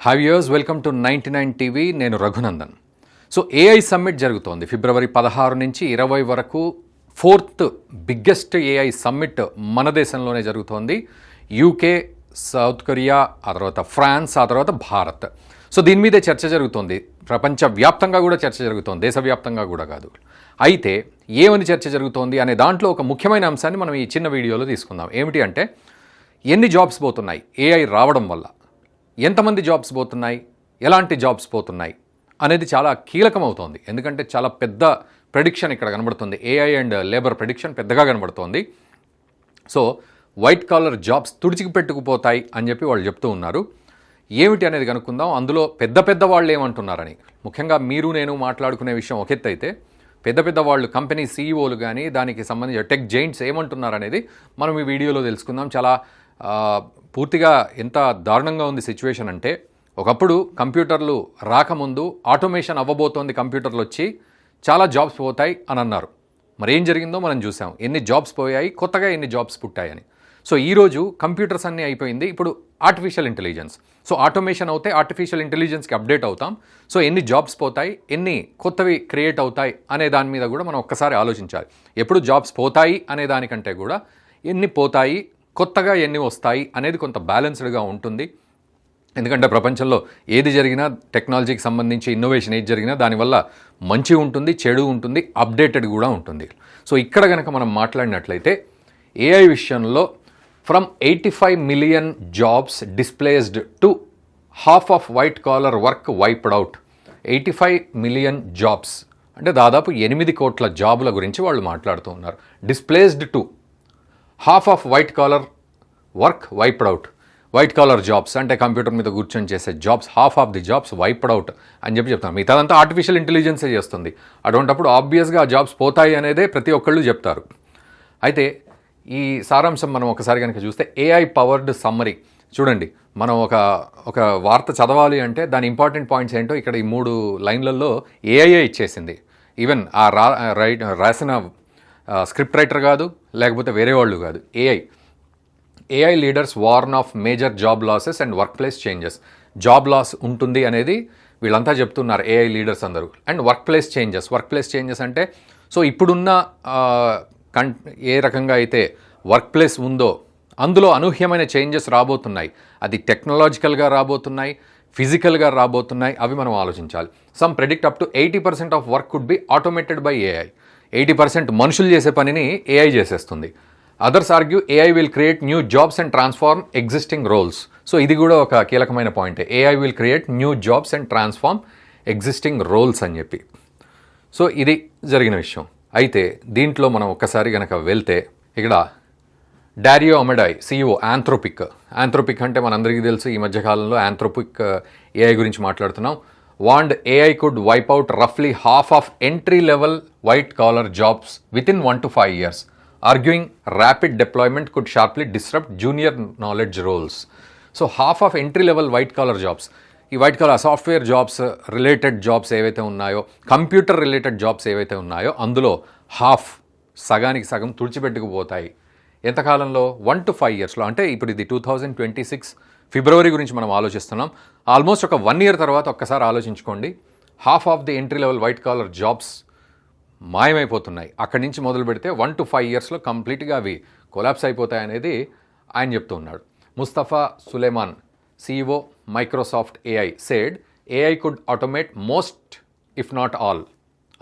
High viewers, welcome to 99 TV. నేను Raghunandan. So AI summit జరుగుతోంది ఫిబ్రవరి 16 నుంచి 20 వరకు. 4th బిగ్గెస్ట్ ఏఐ సమ్మిట్ మన దేశంలోనే జరుగుతోంది. యూకే, సౌత్ కొరియా, ఆ తర్వాత ఫ్రాన్స్, ఆ తర్వాత భారత్. సో దీని మీదే చర్చ జరుగుతోంది. ప్రపంచవ్యాప్తంగా కూడా చర్చ జరుగుతోంది, దేశవ్యాప్తంగా కూడా కాదు. అయితే ఏమని చర్చ జరుగుతోంది అనే దాంట్లో ఒక ముఖ్యమైన అంశాన్ని మనం ఈ చిన్న వీడియోలో తీసుకుందాం. ఏమిటి అంటే, ఎన్ని జాబ్స్ పోతున్నాయి ఏఐ రావడం వల్ల, ఎంతమంది జాబ్స్ పోతున్నాయి, ఎలాంటి జాబ్స్ పోతున్నాయి అనేది చాలా కీలకమవుతోంది. ఎందుకంటే చాలా పెద్ద ప్రెడిక్షన్ ఇక్కడ కనబడుతుంది. ఏఐ అండ్ లేబర్ ప్రెడిక్షన్ పెద్దగా కనబడుతోంది. సో వైట్ కాలర్ జాబ్స్ తుడిచికి పెట్టుకుపోతాయి అని చెప్పి వాళ్ళు చెప్తూ ఉన్నారు. ఏమిటి అనేది కనుక్కుందాం. అందులో పెద్ద పెద్ద వాళ్ళు ఏమంటున్నారని, ముఖ్యంగా మీరు నేను మాట్లాడుకునే విషయం ఒక ఎత్తు అయితే, పెద్ద పెద్ద వాళ్ళు కంపెనీ సీఈఓలు కానీ దానికి సంబంధించిన టెక్ జైంట్స్ ఏమంటున్నారనేది మనం ఈ వీడియోలో తెలుసుకుందాం. చాలా పూర్తిగా ఎంత దారుణంగా ఉంది సిచ్యువేషన్ అంటే, ఒకప్పుడు కంప్యూటర్లు రాకముందు ఆటోమేషన్ అవ్వబోతోంది, కంప్యూటర్లు వచ్చి చాలా జాబ్స్ పోతాయి అని అన్నారు. మరి ఏం జరిగిందో మనం చూసాం. ఎన్ని జాబ్స్ పోయాయి, కొత్తగా ఎన్ని జాబ్స్ పుట్టాయని. సో ఈరోజు కంప్యూటర్స్ అన్నీ అయిపోయింది, ఇప్పుడు ఆర్టిఫిషియల్ ఇంటెలిజెన్స్. సో ఆటోమేషన్ అవుతే ఆర్టిఫిషియల్ ఇంటెలిజెన్స్కి అప్డేట్ అవుతాం. సో ఎన్ని జాబ్స్ పోతాయి, ఎన్ని కొత్తవి క్రియేట్ అవుతాయి అనే దాని మీద కూడా మనం ఒక్కసారి ఆలోచించాలి. ఎప్పుడు జాబ్స్ పోతాయి అనే దానికంటే కూడా ఎన్ని పోతాయి, కొత్తగా ఎన్ని వస్తాయి అనేది కొంత బ్యాలెన్స్డ్గా ఉంటుంది. ఎందుకంటే ప్రపంచంలో ఏది జరిగినా, టెక్నాలజీకి సంబంధించి ఇన్నోవేషన్ ఏది జరిగినా దానివల్ల మంచి ఉంటుంది, చెడు ఉంటుంది, అప్డేటెడ్ కూడా ఉంటుంది. సో ఇక్కడ కనుక మనం మాట్లాడినట్లయితే ఏఐ విషయంలో from 85 million jobs displaced to half off white collar work wiped out. 85 million jobs అంటే దాదాపు 8 కోట్ల జాబుల గురించి వాళ్ళు మాట్లాడుతూ ఉన్నారు. Displaced to half off white collar work wiped out. White collar jobs అంటే కంప్యూటర్ మీద కూర్చొని చేసే jobs, half of the jobs wiped out అని చెప్పి చెప్తాను. మిగతాదంతా ఆర్టిఫిషియల్ ఇంటెలిజెన్సే చేస్తుంది. అటువంటిప్పుడు ఆబ్వియస్గా ఆ జాబ్స్ పోతాయి అనేదే ప్రతి ఒక్కళ్ళు చెప్తారు. అయితే ఈ సారాంశం మనం ఒకసారి కనుక చూస్తే, ఏఐ పవర్డ్ సమ్మరీ చూడండి. మనం ఒక వార్త చదవాలి అంటే దాని ఇంపార్టెంట్ పాయింట్స్ ఏంటో ఇక్కడ ఈ 3 లైన్లలో ఏఐఏ ఇచ్చేసింది. ఈవెన్ ఆ రాసిన స్క్రిప్ట్ రైటర్ కాదు, లేకపోతే వేరే వాళ్ళు కాదు, AI leaders warn of major job losses and work place changes. Job loss ఉంటుంది అనేది వీళ్ళంతా చెప్తున్నారు, ఏఐ లీడర్స్ అందరూ. అండ్ వర్క్ ప్లేస్ చేంజెస్ అంటే, సో ఇప్పుడున్న ఏ రకంగా అయితే వర్క్ ప్లేస్ ఉందో అందులో అనూహ్యమైన చేంజెస్ రాబోతున్నాయి. అది టెక్నాలజికల్గా రాబోతున్నాయి, ఫిజికల్గా రాబోతున్నాయి. అవి మనం ఆలోచించాలి. Some predict up to 80% of work could be automated by AI. 80% మనుషులు చేసే పనిని ఏఐ చేసేస్తుంది. Others argue AI will create new jobs and transform existing roles. So ఇది కూడా ఒక కీలకమైన పాయింటే. AI will create new jobs and transform existing roles అని చెప్పి. సో ఇది జరిగిన విషయం. అయితే దీంట్లో మనం ఒక్కసారి కనుక వెళ్తే, ఇక్కడ డారియో అమెడాయ్, సిఇఓ ఆంథ్రోపిక్ అంటే మనందరికీ తెలుసు. ఈ మధ్యకాలంలో ఆంథ్రోపిక్ ఏఐ గురించి మాట్లాడుతున్నాం. Warned AI could wipe out రఫ్లీ half of entry level white collar jobs within 1 to 5 years, arguing rapid deployment could sharply disrupt junior knowledge roles. So half of entry level white collar jobs, ఈ white collar software jobs related jobs ఏవైతే ఉన్నాయో, computer related jobs ఏవైతే ఉన్నాయో, అందులో సగానికి సగం తుడిచిపెట్టుకుపోతాయి. ఎంతకాలంలో? 1 to 5 yearsలో. అంటే ఇప్పుడు ఇది 2026 ఫిబ్రవరి గురించి మనం ఆలోచిస్తున్నాం. ఆల్మోస్ట్ ఒక 1 year తర్వాత ఒక్కసారి ఆలోచించుకోండి. Half of the entry level white collar jobs మాయమైపోతున్నాయి. అక్కడి నుంచి మొదలు పెడితే 1 to 5 yearsలో కంప్లీట్గా అవి కొలాప్స్ అయిపోతాయి అనేది ఆయన చెప్తూ ఉన్నాడు. Mustafa Suleyman, CEO Microsoft AI said AI could automate most if not all.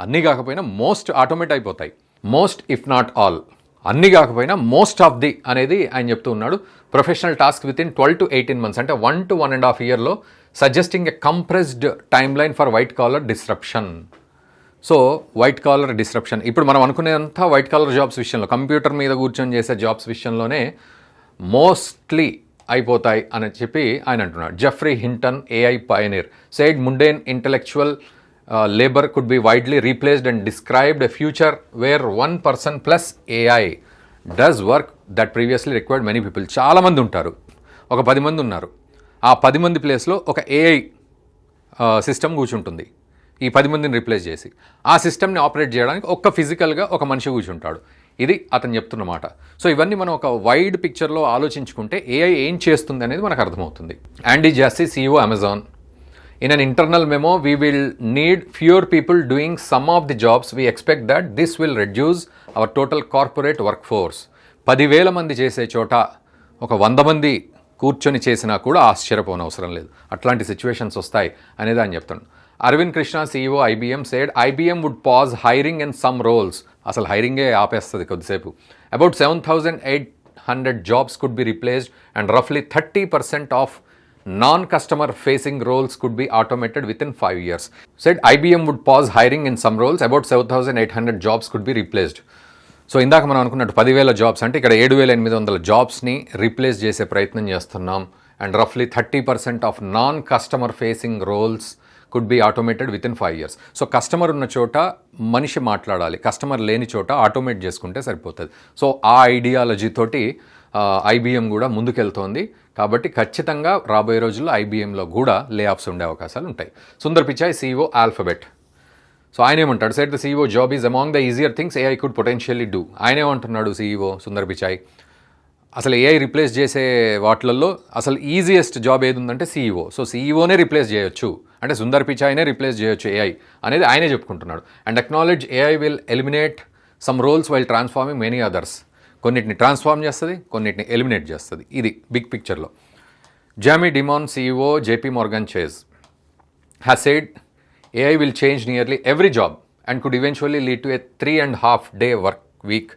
అన్నీ కాకపోయినా మోస్ట్ ఆటోమేట్ అయిపోతాయి. మోస్ట్ ఇఫ్ నాట్ ఆల్, అన్నీ కాకపోయినా మోస్ట్ ఆఫ్ ది అనేది ఆయన చెప్తూ ఉన్నాడు. Professional task within 12 to 18 months అంటే 1 to 1.5 yearలో, suggesting a compressed timeline for white collar disruption. So white collar disruption ఇప్పుడు మనం అనుకునేంత వైట్ కాలర్ జాబ్స్ విషయంలో, కంప్యూటర్ మీద కూర్చొని చేసే జాబ్స్ విషయంలోనే మోస్ట్లీ అయిపోతాయి అని చెప్పి ఆయన అంటున్నాడు. Jeffrey Hinton, AI Pioneer, said mundane intellectual labor could be widely replaced and described a future where one person plus AI does work that previously required many people. చాలామంది ఉంటారు, ఒక 10 మంది ఉన్నారు. ఆ 10 మంది ప్లేస్లో ఒక ఏఐ సిస్టమ్ కూర్చుంటుంది ఈ 10 మందిని రీప్లేస్ చేసి. ఆ సిస్టమ్ని ఆపరేట్ చేయడానికి ఫిజికల్గా ఒక మనిషి కూర్చుంటాడు. ఇది అతను చెప్తున్నమాట. సో ఇవన్నీ మనం ఒక వైడ్ పిక్చర్లో ఆలోచించుకుంటే ఏఐ ఏం చేస్తుంది అనేది మనకు అర్థమవుతుంది. యాండీ Jassy, CEO Amazon, in an internal memo, we will need fewer people doing some of the jobs. We expect that this will reduce our total corporate workforce. 10,000 మంది చేసే చోట ఒక 100 మంది కూర్చొని చేసినా కూడా ఆశ్చర్యపోనవసరం లేదు, అట్లాంటి సిచ్యువేషన్స్ వస్తాయి అనేది ఆయన చెప్తున్నాడు. Arvind Krishna, CEO IBM said IBM would pause hiring in some roles. అసలు హైరింగే ఆపేస్తుంది కొద్దిసేపు. About 7,800 jobs could be replaced and roughly 30% of non-customer facing roles could be automated within 5 years. Said IBM would pause hiring in some roles. About 7,800 jobs could be replaced. So ఇందాక మనం అనుకున్నట్టు 10,000 jobs అంటే ఇక్కడ 7,800 జాబ్స్ని replace చేసే ప్రయత్నం చేస్తున్నాం. And రఫ్లీ 30% of non customer facing roles could be automated within 5 years. So customer ఉన్న చోట మనిషి మాట్లాడాలి, కస్టమర్ లేని చోట ఆటోమేట్ చేసుకుంటే సరిపోతుంది. సో ఆ ఐడియాలజీ తోటి IBM కూడా ముందుకెళ్తోంది. కాబట్టి ఖచ్చితంగా రాబోయే రోజుల్లో IBMలో కూడా లే ఆఫ్స్ ఉండే అవకాశాలు ఉంటాయి. Sundar Pichai, CEO alphabet. So ఆయన ఏమంటాడు? Set the CEO job is among the easier things AI could potentially do. ఆయన ఏమంటున్నాడు CEO సుందర్ పిచాయ్? అసలు AI రిప్లేస్ చేసే వాటిల్లో అసలు ఈజియెస్ట్ జాబ్ ఏది ఉందంటే CEO. సో CEOనే రిప్లేస్ చేయొచ్చు, అంటే సుందర్ పిచాయ్నే రిప్లేస్ చేయొచ్చు AI అనేది ఆయనే చెప్పుకుంటున్నాడు. And acknowledge AI will eliminate some roles while transforming many others. కొన్నిటిని ట్రాన్స్ఫార్మ్ చేస్తుంది, కొన్నిటిని ఎలిమినేట్ చేస్తుంది. ఇది బిగ్ పిక్చర్లో. Jamie Dimon, CEO JP Morgan Chase has said AI will change nearly every job and could eventually lead to a 3.5-day work week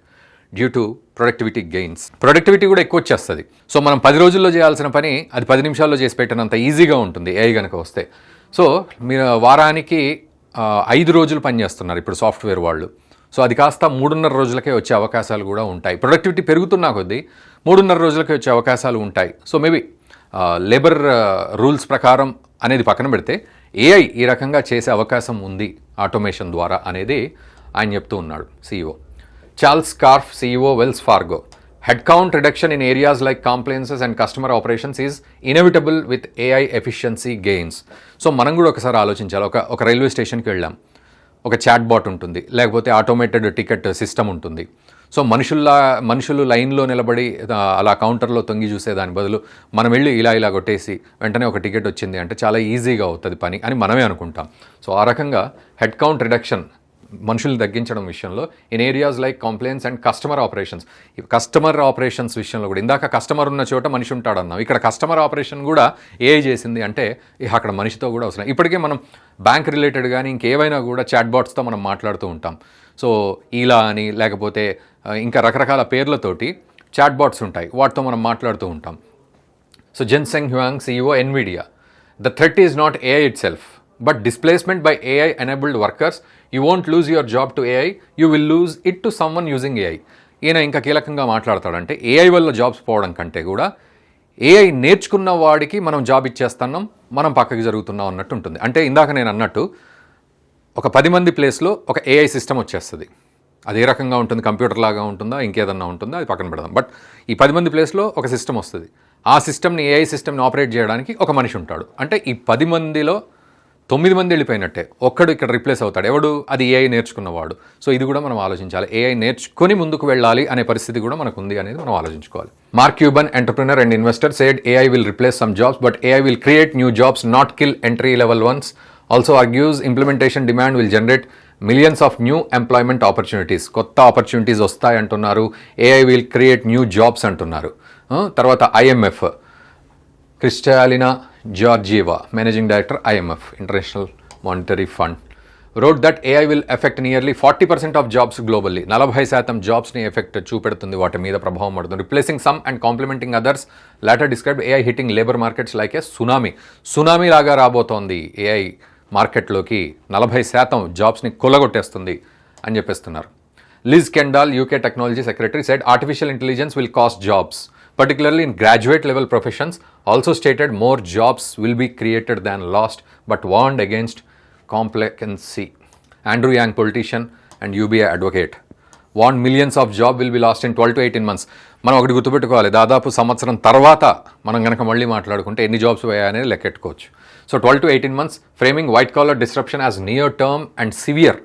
due to productivity gains. Productivity కూడా ఎక్కువ వచ్చేస్తుంది. So మనం 10 రోజుల్లో చేయాల్సిన పని అది 10 నిమిషాల్లో చేసి పెట్టినంత ఈజీగా ఉంటుంది AI కనుక వస్తే. సో మీరు వారానికి 5 రోజులు పని చేస్తున్నారు ఇప్పుడు సాఫ్ట్వేర్ వాళ్ళు. సో అది కాస్త 3.5 రోజులకే వచ్చే అవకాశాలు కూడా ఉంటాయి. ప్రొడక్టివిటీ పెరుగుతున్నా కొద్దీ 3.5 రోజులకే వచ్చే అవకాశాలు ఉంటాయి. సో మేబీ లేబర్ రూల్స్ ప్రకారం అనేది పక్కన పెడితే AI ఈ రకంగా చేసే అవకాశం ఉంది ఆటోమేషన్ ద్వారా అనేది ఆయన చెప్తూ ఉన్నాడు CEO. Charles Scharf, CEO Wells Fargo. Head count reduction in areas like compliances and customer operations is inevitable with AI efficiency gains. So మనం కూడా ఒకసారి ఆలోచించాలి. ఒక రైల్వే స్టేషన్కి వెళ్ళాం, ఒక చాట్ బాట్ ఉంటుంది, లేకపోతే ఆటోమేటెడ్ టికెట్ సిస్టమ్ ఉంటుంది. సో మనుషులు లైన్లో నిలబడి అలా కౌంటర్లో తొంగి చూసే దాని బదులు మనం వెళ్ళి ఇలా కొట్టేసి వెంటనే ఒక టికెట్ వచ్చింది అంటే చాలా ఈజీగా అవుతుంది పని అని మనమే అనుకుంటాం. సో ఆ రకంగా హెడ్ కౌంట్ రిడక్షన్, మనుషులు తగ్గించడం విషయంలో in areas like complaints and customer operations విషయంలో కూడా ఇందాక కస్టమర్ ఉన్న చోట మనిషి ఉంటాడన్నాం, ఇక్కడ కస్టమర్ ఆపరేషన్ కూడా AI చేసింది అంటే అక్కడ మనిషితో కూడా అవసరం. ఇప్పటికే మనం బ్యాంక్ రిలేటెడ్ కానీ ఇంకేవైనా కూడా చాట్ బాట్స్తో మనం మాట్లాడుతూ ఉంటాం. సో ఇలా అని లేకపోతే ఇంకా రకరకాల పేర్లతోటి చాట్ బాట్స్ ఉంటాయి, వాటితో మనం మాట్లాడుతూ ఉంటాం. So Jensen Huang, CEO NVIDIA. The threat is not AI itself, but displacement by AI-enabled workers. You won't lose your job to AI, you will lose it to someone using AI. ఈయన ఇంకా కీలకంగా మాట్లాడతాడంటే AI వల్ల jobs పోవడం కంటే కూడా AI నేర్చుకున్న వాడికి మనం జాబ్ ఇచ్చేస్తున్నాం, మనం పక్కకి జరుగుతున్నాం అన్నట్టు ఉంటుంది. అంటే ఇందాక నేను అన్నట్టు ఒక 10 మంది ప్లేస్లో ఒక AI సిస్టమ్ వచ్చేస్తుంది. అది ఏ రకంగా ఉంటుంది, కంప్యూటర్ లాగా ఉంటుందా ఇంకేదన్నా ఉంటుందా అది పక్కన పెడదాం. బట్ ఈ 10 మంది ప్లేస్లో ఒక సిస్టమ్ వస్తుంది. ఆ సిస్టమ్ని AI సిస్టమ్ని ఆపరేట్ చేయడానికి ఒక మనిషి ఉంటాడు. అంటే ఈ 10 మందిలో 9 మంది వెళ్ళిపోయినట్టే, ఒక్కడు ఇక్కడ రిప్లేస్ అవుతాడు. ఎవడు? అది AI నేర్చుకున్నవాడు. సో ఇది కూడా మనం ఆలోచించాలి. AI నేర్చుకొని ముందుకు వెళ్ళాలి అనే పరిస్థితి కూడా మనకు ఉంది అనేది మనం ఆలోచించుకోవాలి. Mark Cuban, entrepreneur and investor, said AI will replace some jobs, but AI will create new jobs, not kill entry level ones. Also argues implementation demand will generate millions of new employment opportunities. కొత్త opportunities వస్తాయి అంటున్నారు. AI will create new jobs అంటున్నారు. తర్వాత IMF, Kristalina Georgieva, managing director IMF, international monetary fund, wrote that AI will affect nearly 40% of jobs globally. 40% జాబ్స్ని effect చూపెడుతుంది, వాటి మీద ప్రభావం పడుతుంది. Replacing some and complementing others. Later described AI hitting labour markets like a tsunami లాగా రాబోతోంది AI మార్కెట్లోకి, 40% జాబ్స్ని కొల్లగొట్టేస్తుంది అని చెప్పేస్తున్నారు. Liz Kendall, UK technology secretary, said artificial intelligence will cost jobs, particularly in graduate level professions. Also stated more jobs will be created than lost, but warned against complacency. Andrew Yang, politician and UBI advocate, warned millions of jobs will be lost in 12 to 18 months. మనం ఒకటి గుర్తుపెట్టుకోవాలి, దాదాపు సంవత్సరం తర్వాత మనం కనుక మళ్ళీ మాట్లాడుకుంటే ఎన్ని జాబ్స్ పోయాయనేది లెక్కెట్టుకోవచ్చు. So 12 to 18 months, framing white collar disruption as near term and severe.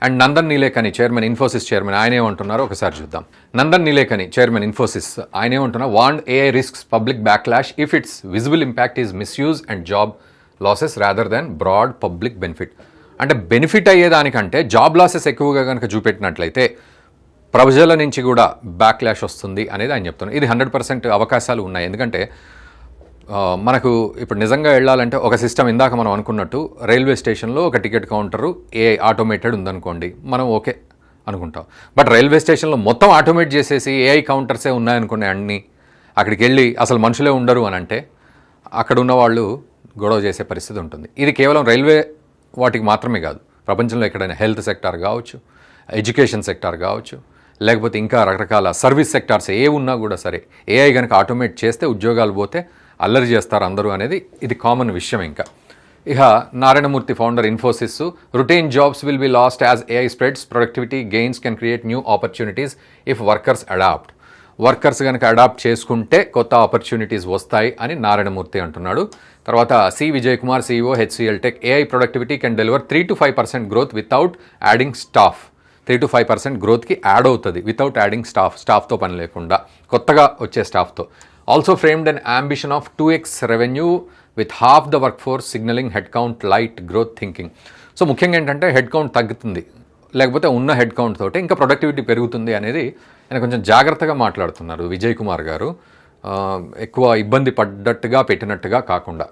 And Nandan Nilekani chairman Infosys chairman ఆయన ఏమంటున్నారో ఒకసారి చూద్దాం. నందన్ నీలేకని చైర్మన్ ఇన్ఫోసిస్ ఆయన ఏమంటున్నారు, warned AI risks public backlash if its visible impact is misuse and job losses rather than broad public benefit. అంటే benefit అయ్యేదానికంటే job losses ఎక్కువగా కనుక చూపెట్టినట్లయితే ప్రజల నుంచి కూడా బ్యాక్లాష్ వస్తుంది అనేది ఆయన చెప్తున్నారు. ఇది 100% అవకాశాలు ఉన్నాయి. ఎందుకంటే మనకు ఇప్పుడు నిజంగా వెళ్ళాలంటే ఒక సిస్టమ్ ఇందాక మనం అనుకున్నట్టు రైల్వే స్టేషన్లో ఒక టికెట్ కౌంటరు ఏఐ ఆటోమేటెడ్ ఉందనుకోండి, మనం ఓకే అనుకుంటాం. బట్ రైల్వే స్టేషన్లో మొత్తం ఆటోమేట్ చేసేసి ఏఐ కౌంటర్సే ఉన్నాయనుకునే అన్నీ అక్కడికి వెళ్ళి అసలు మనుషులే ఉండరు అని అంటే అక్కడ ఉన్న వాళ్ళు గొడవ చేసే పరిస్థితి ఉంటుంది. ఇది కేవలం రైల్వే వాటికి మాత్రమే కాదు, ప్రపంచంలో ఎక్కడైనా హెల్త్ సెక్టార్ కావచ్చు, ఎడ్యుకేషన్ సెక్టార్ కావచ్చు, లేకపోతే ఇంకా రకరకాల సర్వీస్ సెక్టార్స్ ఏ ఉన్నా కూడా సరే ఏఐ కనుక ఆటోమేట్ చేస్తే ఉద్యోగాలు పోతే అల్లరి చేస్తారు అందరూ అనేది ఇది కామన్ విషయం. ఇంకా ఇక Narayana Murthy founder Infosys, routine jobs will be lost as AI spreads, productivity gains can create new opportunities if workers adapt. Workers కనుక అడాప్ట్ చేసుకుంటే కొత్త ఆపర్చునిటీస్ వస్తాయి అని నారాయణమూర్తి అంటున్నాడు. తర్వాత C Vijay Kumar CEO HCL Tech, AI productivity can deliver 3 to 5% growth without adding staff. 3 to 5% గ్రోత్కి add అవుతుంది without adding స్టాఫ్తో పని లేకుండా, కొత్తగా వచ్చే స్టాఫ్తో. Also framed an ambition of 2x revenue with half the workforce signalling headcount light growth thinking. So ముఖ్యంగా ఏంటంటే head count తగ్గుతుంది, లేకపోతే ఉన్న హెడ్ కౌంట్ తోటి ఇంకా ప్రొడక్టివిటీ పెరుగుతుంది అనేది ఆయన కొంచెం జాగ్రత్తగా మాట్లాడుతున్నారు విజయ్ కుమార్ గారు, ఎక్కువ ఇబ్బంది పడ్డట్టుగా పెట్టినట్టుగా కాకుండా.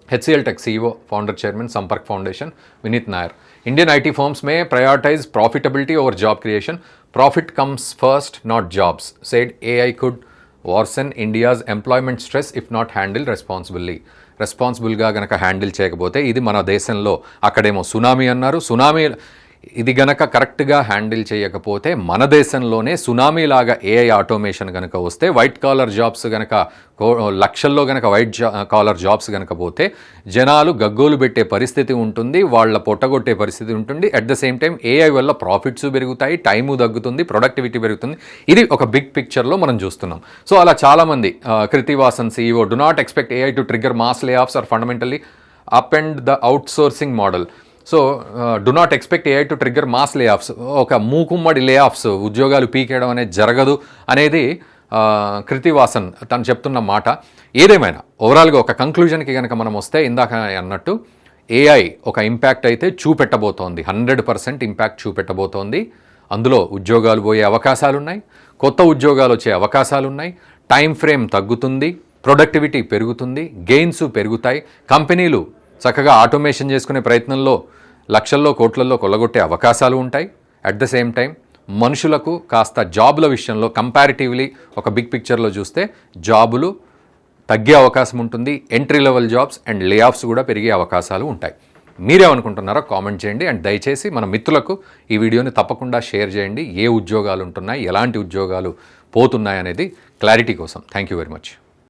HCL Tech CEO, founder chairman, Sampark Foundation, Vinit Nair. Indian IT firms may prioritize profitability over job creation. Profit comes first, not jobs. Said AI could worsen India's employment stress if not handled responsibly. రెస్పాన్సిబుల్గా గనక handle చేయకపోతే ఇది మన దేశంలో అక్కడేమో tsunami అన్నారు, tsunami ఇది గనక కరెక్ట్గా హ్యాండిల్ చేయకపోతే మన దేశంలోనే సునామీ లాగా ఏఐ ఆటోమేషన్ కనుక వస్తే వైట్ కాలర్ జాబ్స్ కనుక లక్షల్లో కనుక కాలర్ జాబ్స్ కనుక పోతే జనాలు గగ్గోలు పెట్టే పరిస్థితి ఉంటుంది, వాళ్ళ పొట్టగొట్టే పరిస్థితి ఉంటుంది. At the same time AI వల్ల ప్రాఫిట్స్ పెరుగుతాయి, టైము తగ్గుతుంది, ప్రొడక్టివిటీ పెరుగుతుంది. ఇది ఒక బిగ్ పిక్చర్లో మనం చూస్తున్నాం. సో అలా చాలామంది Krithivasan CEO, do not expect AI to trigger mass layoffs or fundamentally up and the outsourcing model. So do not expect AI to trigger mass layoffs, ఒక మూకుమ్మడి లే ఆఫ్స్, ఉద్యోగాలు పీకేయడం అనేది జరగదు అనేది కృతివాసన్ తను చెప్తున్న మాట. ఏదేమైనా ఓవరాల్గా ఒక కంక్లూజన్కి కనుక మనం వస్తే ఇందాక అన్నట్టు ఏఐ ఒక ఇంపాక్ట్ అయితే చూపెట్టబోతోంది, 100% ఇంపాక్ట్ చూపెట్టబోతోంది. అందులో ఉద్యోగాలు పోయే అవకాశాలు ఉన్నాయి, కొత్త ఉద్యోగాలు వచ్చే అవకాశాలు ఉన్నాయి, టైం ఫ్రేమ్ తగ్గుతుంది, ప్రొడక్టివిటీ పెరుగుతుంది, గెయిన్స్ పెరుగుతాయి, కంపెనీలు చక్కగా ఆటోమేషన్ చేసుకునే ప్రయత్నంలో లక్షల్లో కోట్లలో కొల్లగొట్టే అవకాశాలు ఉంటాయి. అట్ ద సేమ్ టైం మనుషులకు కాస్త జాబుల విషయంలో కంపారిటివ్లీ ఒక బిగ్ పిక్చర్లో చూస్తే జాబులు తగ్గే అవకాశం ఉంటుంది, ఎంట్రీ లెవెల్ జాబ్స్ అండ్ లే ఆఫ్స్ కూడా పెరిగే అవకాశాలు ఉంటాయి. మీరేమనుకుంటున్నారో కామెంట్ చేయండి. అండ్ దయచేసి మన మిత్రులకు ఈ వీడియోని తప్పకుండా షేర్ చేయండి. ఏ ఉద్యోగాలు ఉంటున్నాయి, ఎలాంటి ఉద్యోగాలు పోతున్నాయి అనేది క్లారిటీ కోసం. Thank you very much.